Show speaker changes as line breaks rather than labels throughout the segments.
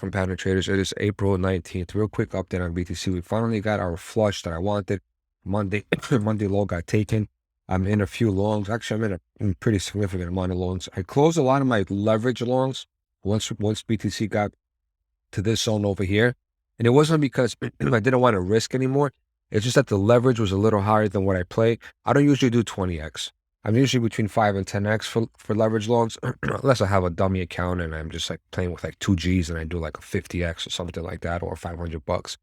from Pattern Traders. It is April 19th. Real quick update on BTC. We finally got our flush that I wanted. Monday Monday low got taken. I'm in a few longs. Actually, I'm in a pretty significant amount of longs. I closed a lot of my leverage longs once BTC got to this zone over here. And it wasn't because I didn't want to risk anymore. It's just that the leverage was a little higher than what I play. I don't usually do 20x. I'm usually between 5 and 10x for leverage longs, unless I have a dummy account and I'm just like playing with like 2Gs and I do like a 50x or something like that, or $500.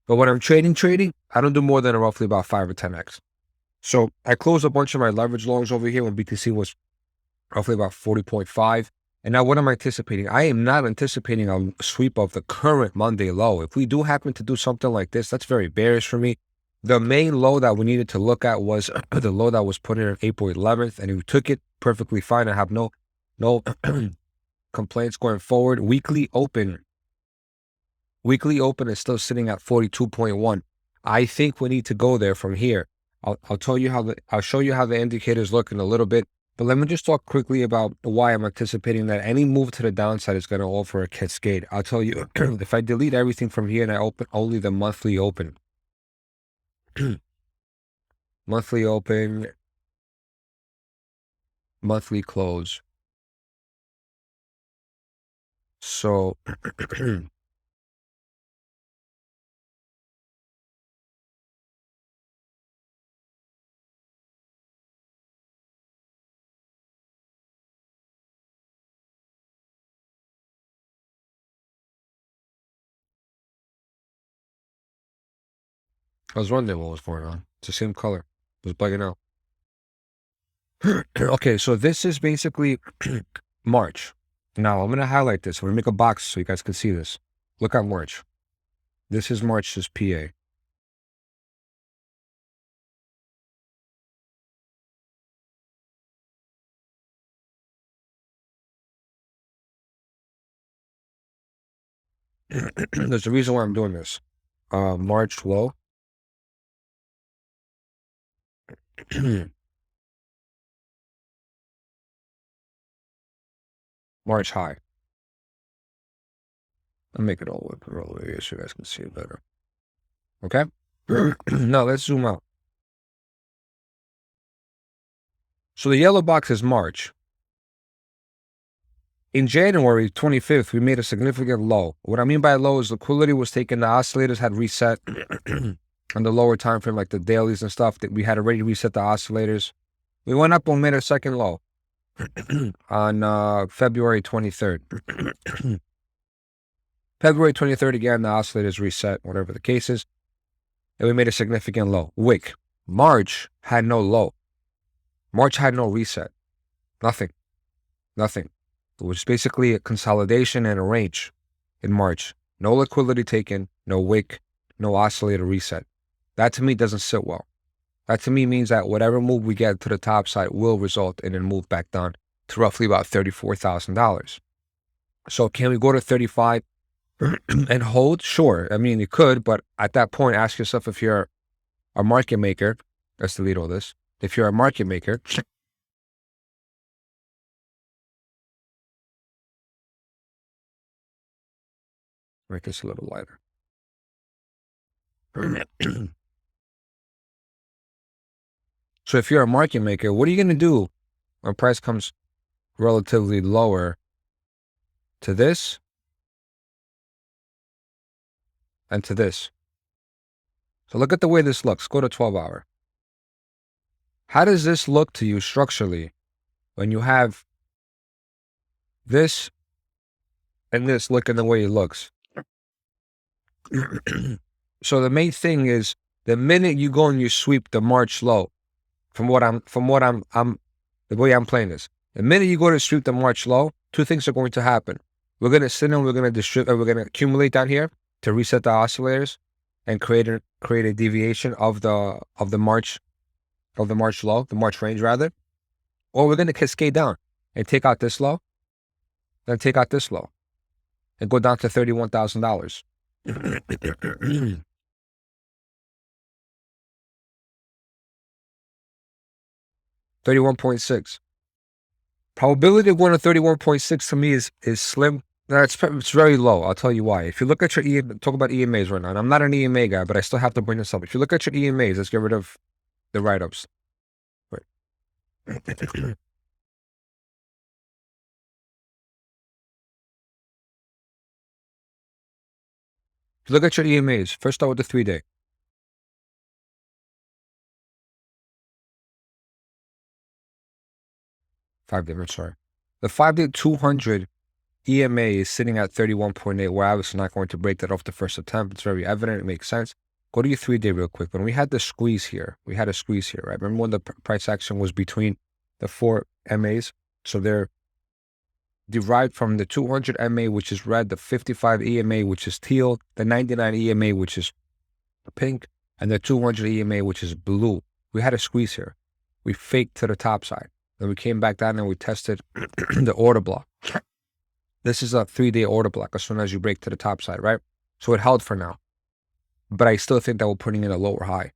But when I'm trading, I don't do more than roughly about 5 or 10x. So I closed a bunch of my leverage longs over here when BTC was roughly about 40.5. And now what am I anticipating? I am not anticipating a sweep of the current Monday low. If we do happen to do something like this, that's very bearish for me. The main low that we needed to look at was the low that was put in on April 11th, and we took it perfectly fine. I have no complaints going forward. Weekly open is still sitting at 42.1. I think we need to go there from here. I'll show you how the indicators look in a little bit. But let me just talk quickly about why I'm anticipating that any move to the downside is going to offer a cascade. I'll tell you, if I delete everything from here and I open only the monthly open, monthly open, monthly close. So I was wondering what was going on. It's the same color. It was bugging out. Okay, so this is basically March. Now I'm going to highlight this. I'm going to make a box so you guys can see this. Look at March. This is March's PA. There's a reason why I'm doing this. March low. March high. I'll make it all the way so you guys can see it better. Okay? Now let's zoom out. So the yellow box is March. In January 25th, we made a significant low. What I mean by low is liquidity was taken, the oscillators had reset on the lower time frame, like the dailies and stuff, that we had already reset the oscillators. We went up and made a second low on February 23rd. February 23rd, again, the oscillators reset, whatever the case is, and we made a significant low. Wick. March had no low. March had no reset. Nothing. It was basically a consolidation and a range in March. No liquidity taken, no wick, no oscillator reset. That to me doesn't sit well. That to me means that whatever move we get to the top side will result in a move back down to roughly about $34,000. So can we go to 35 and hold? Sure. I mean, you could, but at that point, ask yourself if you're a market maker. Let's delete all this. If you're a market maker, make this a little lighter. So if you're a market maker, what are you going to do when price comes relatively lower to this and to this? So look at the way this looks. Go to 12-hour. How does this look to you structurally when you have this and this looking the way it looks? So the main thing is the minute you go and you sweep the March low, the way I'm playing this, the minute you go to sweep the March low, two things are going to happen. We're going to sit and we're going to distribute, we're going to accumulate down here to reset the oscillators and create a deviation of the March low, the March range rather, or we're going to cascade down and take out this low, then take out this low, and go down to $31,000. 31.6. Probability of going to 31.6 to me is slim. It's very low. I'll tell you why. If you look at your talk about EMAs right now, and I'm not an EMA guy, but I still have to bring this up. If you look at your EMAs, let's get rid of the write-ups. Right. If you look at your EMAs, first start with the 3-day. 5-day, I'm sorry. The 5-day 200 EMA is sitting at 31.8. We're obviously not going to break that off the first attempt. It's very evident. It makes sense. Go to your 3-day real quick. When we had the squeeze here, right? Remember when the price action was between the 4 MAs? So they're derived from the 200 MA, which is red, the 55 EMA, which is teal, the 99 EMA, which is pink, and the 200 EMA, which is blue. We had a squeeze here. We faked to the top side. Then we came back down and we tested the order block. This is a 3-day order block as soon as you break to the top side, right? So it held for now. But I still think that we're putting in a lower high.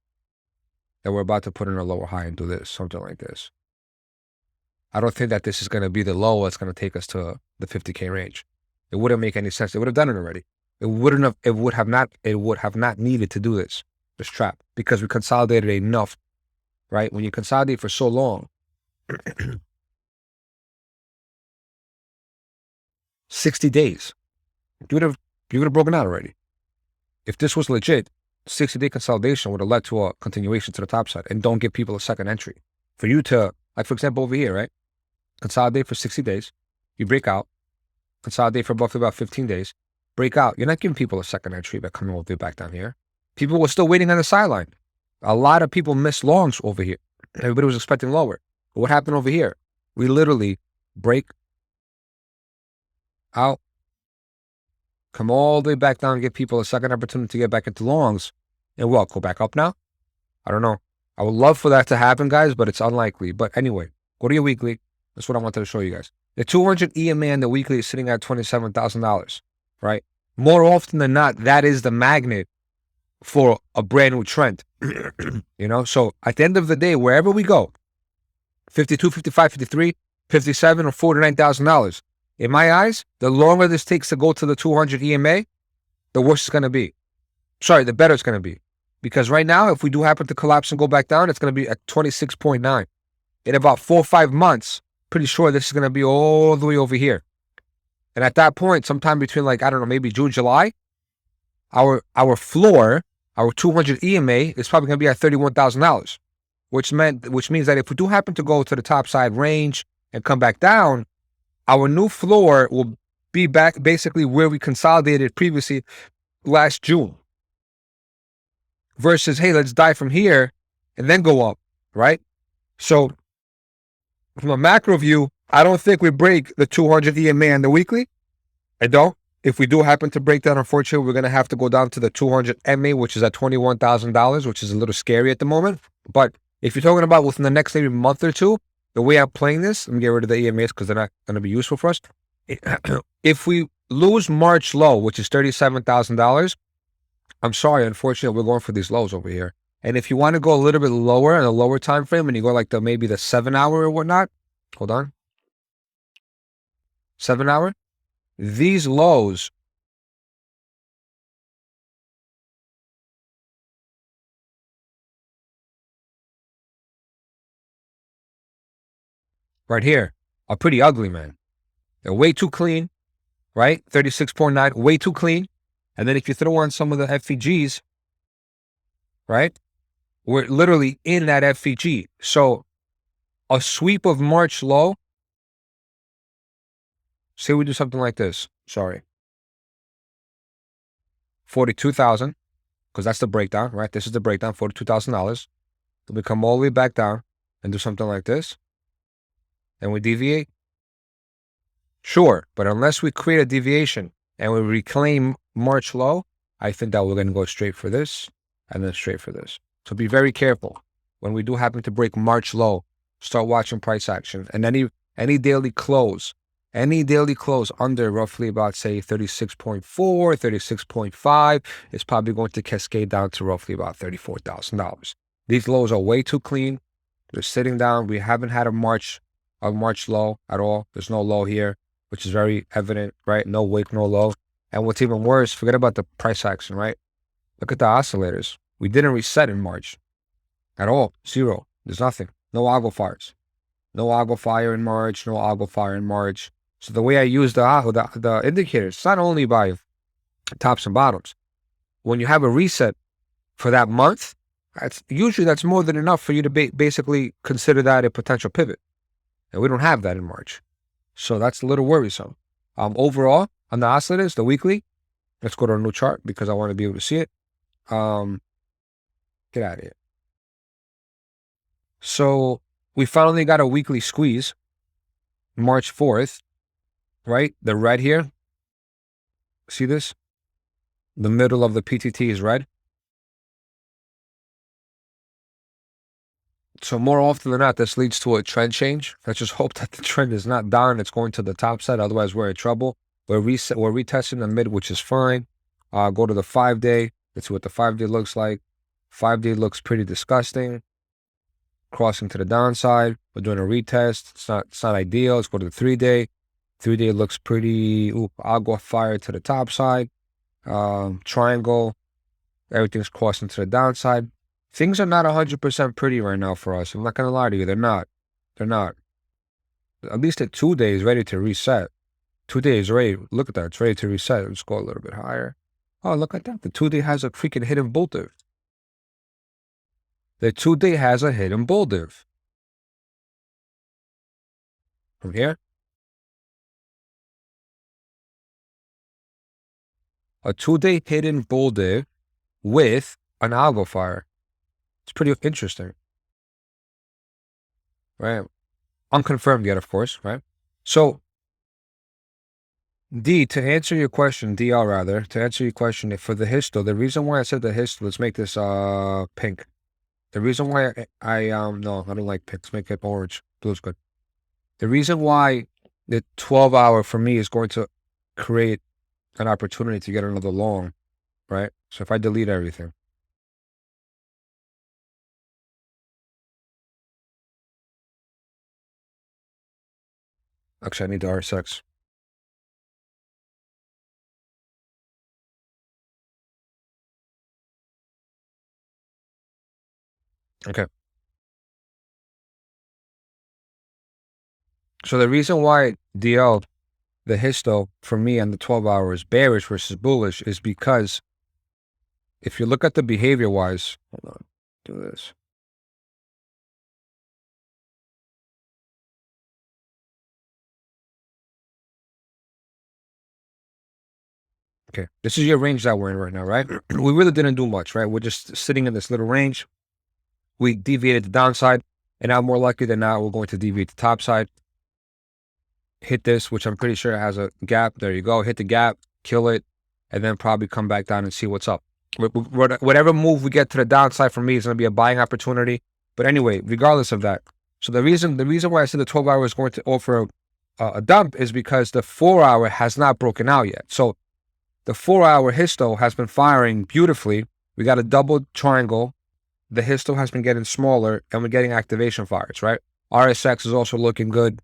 That we're about to put in a lower high and do this, something like this. I don't think that this is going to be the low that's going to take us to the 50K range. It wouldn't make any sense. They would have done it already. It would have not needed to do this trap, because we consolidated enough, right? When you consolidate for so long, 60 days, you would have broken out already. If this was legit, 60-day consolidation would have led to a continuation to the top side and don't give people a second entry. For you to, like, for example, over here, right? Consolidate for 60 days, you break out, consolidate for roughly about 15 days, break out. You're not giving people a second entry by coming all the way back down here. People were still waiting on the sideline. A lot of people missed longs over here. Everybody was expecting lower. But what happened over here? We literally break out, come all the way back down and give people a second opportunity to get back into longs, and what, go back up now? I don't know. I would love for that to happen, guys, but it's unlikely. But anyway, go to your weekly. That's what I wanted to show you guys. The 200 EMA in the weekly is sitting at $27,000, right? More often than not, that is the magnet for a brand new trend. You know, so at the end of the day, wherever we go, 52, 55, 53, 57, or $49,000. In my eyes, the longer this takes to go to the 200 EMA, the worse it's going to be. Sorry, the better it's going to be. Because right now, if we do happen to collapse and go back down, it's going to be at 26.9. In about 4 or 5 months, pretty sure this is going to be all the way over here. And at that point, sometime between, like, I don't know, maybe June, July, our floor, our 200 EMA is probably going to be at $31,000, which means that if we do happen to go to the top side range and come back down, our new floor will be back basically where we consolidated previously last June. Versus, hey, let's die from here and then go up, right? So from a macro view, I don't think we break the 200 EMA on the weekly. I don't. If we do happen to break that, unfortunately, we're going to have to go down to the 200 MA, which is at $21,000, which is a little scary at the moment. But if you're talking about within the next maybe month or two, the way I'm playing this, let me get rid of the EMAs because they're not going to be useful for us. If we lose March low, which is $37,000, I'm sorry, unfortunately, we're going for these lows over here. And if you want to go a little bit lower in a lower time frame, and you go like maybe the 7-hour or whatnot, hold on, 7-hour, these lows right here are pretty ugly, man. They're way too clean, right? 36.9, way too clean. And then if you throw on some of the FVGs, right? We're literally in that FVG. So a sweep of March low, say we do something like this, sorry, 42,000, because that's the breakdown, right? This is the breakdown, $42,000. Then we come all the way back down and do something like this, and we deviate. Sure, but unless we create a deviation and we reclaim March low, I think that we're going to go straight for this and then straight for this. So be very careful. When we do happen to break March low, start watching price action. And any daily close under roughly about, say, 36.4, 36.5 is probably going to cascade down to roughly about $34,000. These lows are way too clean. They're sitting down. We haven't had a March low at all. There's no low here. which is very evident, right? No wick, no low. And what's even worse, forget about the price action, right? Look at the oscillators. We didn't reset in March at all. Zero. There's nothing. No algo fires. No algo fire in March. No algo fire in March. So the way I use the indicators, it's not only by tops and bottoms. When you have a reset for that month, that's more than enough for you to basically consider that a potential pivot. And we don't have that in March. So that's a little worrisome. Overall, on the oscillators, the weekly, let's go to a new chart because I want to be able to see it. Get out of here. So we finally got a weekly squeeze, March 4th, right? The red here. See this? The middle of the PTT is red. So more often than not, this leads to a trend change. Let's just hope that the trend is not down. It's going to the top side. Otherwise, we're in trouble. We're retesting the mid, which is fine. Go to the 5-day. Let's see what the 5-day looks like. 5-day looks pretty disgusting. Crossing to the downside. We're doing a retest. It's not ideal. Let's go to the 3-day. 3-day looks pretty. I'll go fire to the top side. Triangle. Everything's crossing to the downside. Things are not 100% pretty right now for us. I'm not going to lie to you. They're not. They're not. At least the 2-day is ready to reset. 2-day is ready. Look at that. It's ready to reset. Let's go a little bit higher. Oh, look at that. The 2-day has a freaking hidden bull div. The 2-day has a hidden bull div. From here. A 2-day hidden bull div with an algo fire. It's pretty interesting. Right? Unconfirmed yet, of course, right? So, to answer your question, DL rather, to answer your question, for the histo, the reason why I said the histo, let's make this pink. The reason why no, I don't like pink. Let's make it orange. Blue's good. The reason why the 12-hour for me is going to create an opportunity to get another long, right? So if I delete everything. Actually, I need the RSX. Okay. So the reason why DL, the histo, for me on the 12-hour is bearish versus bullish is because if you look at the behavior-wise, hold on, do this. Okay, this is your range that we're in right now, right? We really didn't do much, right? We're just sitting in this little range. We deviated the downside, and now more likely than not, we're going to deviate the top side. Hit this, which I'm pretty sure has a gap. There you go. Hit the gap, kill it, and then probably come back down and see what's up. Whatever move we get to the downside for me is going to be a buying opportunity. But anyway, regardless of that, so the reason why I said the 12-hour is going to offer a dump is because the 4-hour has not broken out yet. So the 4-hour histo has been firing beautifully. We got a double triangle. The histo has been getting smaller, and we're getting activation fires, right? RSX is also looking good.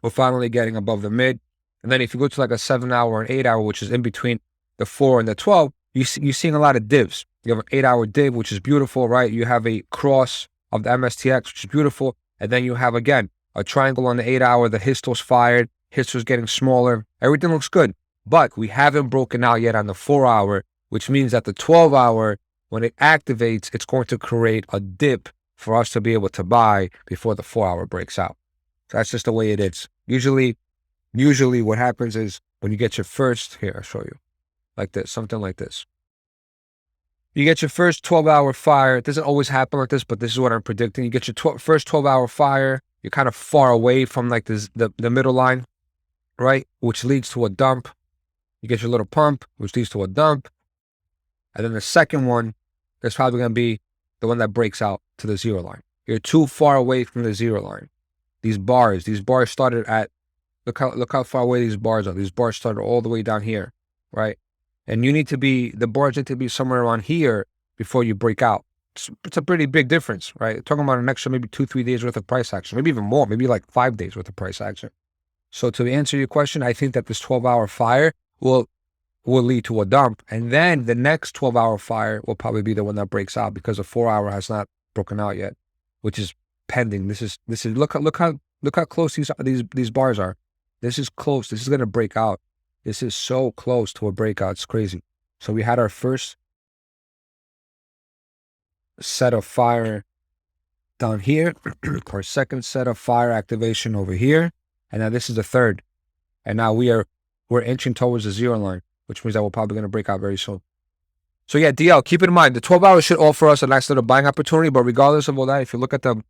We're finally getting above the mid. And then if you go to like a 7-hour and 8-hour, which is in between the 4 and the 12, you're seeing a lot of divs. You have an 8-hour div, which is beautiful, right? You have a cross of the MSTX, which is beautiful. And then you have, again, a triangle on the 8-hour. The histo's fired. Histo's getting smaller. Everything looks good. But we haven't broken out yet on the 4-hour, which means that the 12-hour, when it activates, it's going to create a dip for us to be able to buy before the 4-hour breaks out. So that's just the way it is. Usually what happens is when you get your first, here, I'll show you, like this, something like this. You get your first 12-hour fire. It doesn't always happen like this, but this is what I'm predicting. You get your first 12-hour fire. You're kind of far away from like this, the middle line, right? Which leads to a dump. You get your little pump, which leads to a dump. And then the second one is probably going to be the one that breaks out to the zero line. You're too far away from the zero line. These bars started at, look how far away these bars are. These bars started all the way down here, right? And the bars need to be somewhere around here before you break out. It's a pretty big difference, right? Talking about an extra maybe 2-3 days worth of price action, maybe even more, maybe like 5 days worth of price action. So to answer your question, I think that this 12-hour fire will lead to a dump, and then the next 12-hour fire will probably be the one that breaks out because the 4-hour has not broken out yet, which is pending. This is look how close these bars are. This is close. This is gonna break out. This is so close to a breakout. It's crazy. So we had our first set of fire down here, our second set of fire activation over here, and now this is the third. And now we're inching towards the zero line, which means that we're probably going to break out very soon. So yeah, DL, keep in mind, the 12 hours should offer us a nice little buying opportunity, but regardless of all that, if you look at the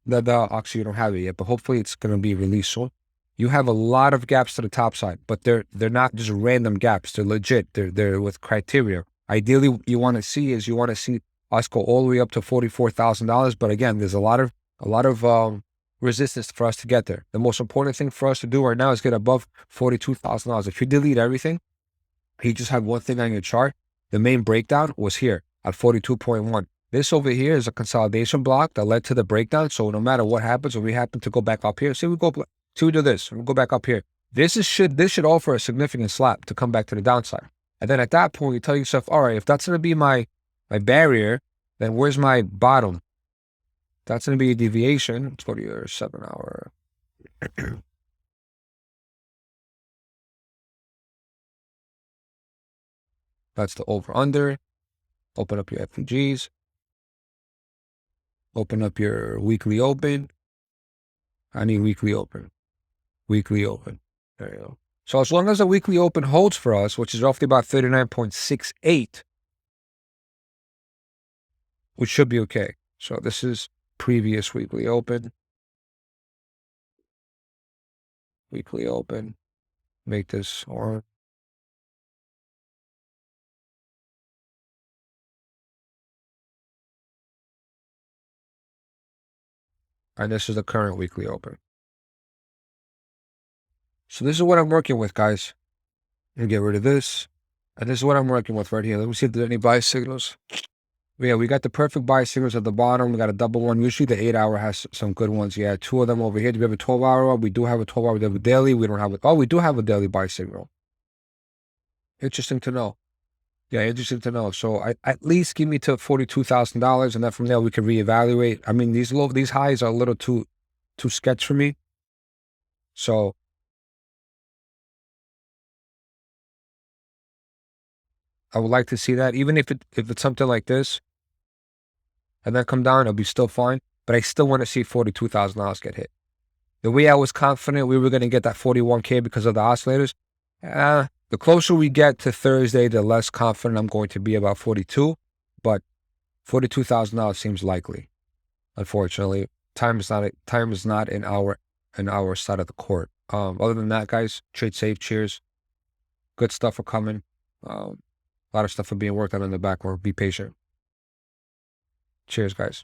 actually, you don't have it yet, but hopefully it's going to be released soon. You have a lot of gaps to the top side, but they're not just random gaps. They're legit. They're with criteria. Ideally, what you want to see us go all the way up to $44,000. But again, there's a lot of resistance for us to get there. The most important thing for us to do right now is get above $42,000. If you delete everything, you just have one thing on your chart. The main breakdown was here at 42.1. This over here is a consolidation block that led to the breakdown. So no matter what happens, when we happen to go back up here, see we do this, we'll go back up here. This should offer a significant slap to come back to the downside. And then at that point, you tell yourself, all right, if that's going to be my barrier, then where's my bottom? That's going to be a deviation. Let's go to your 7-hour. That's the over-under. Open up your FPGs. Open up your weekly open. I need weekly open. Weekly open. There you go. So as long as the weekly open holds for us, which is roughly about 39.68, we should be okay. So this is previous weekly open. Weekly open. Make this on. And this is the current weekly open. So this is what I'm working with, guys. And get rid of this. And this is what I'm working with right here. Let me see if there's any buy signals. Yeah, we got the perfect buy signals at the bottom. We got a double one. Usually the 8-hour has some good ones. Yeah, 2 of them over here. Do we have a 12-hour? We do have a 12-hour. We have a daily. We don't have it. Oh, we do have a daily buy signal. Interesting to know. Yeah, interesting to know. So at least give me to $42,000, and then from there we can reevaluate. I mean, these highs are a little too sketch for me. So I would like to see that, even if it's something like this, and then come down, it'll be still fine. But I still want to see $42,000 get hit. The way I was confident we were going to get that 41K because of the oscillators, the closer we get to Thursday, the less confident I'm going to be about 42. But $42,000 seems likely. Unfortunately, time is not in our side of the court. Other than that, guys, trade safe. Cheers. Good stuff are coming. A lot of stuff are being worked on in the background. Be patient. Cheers, guys.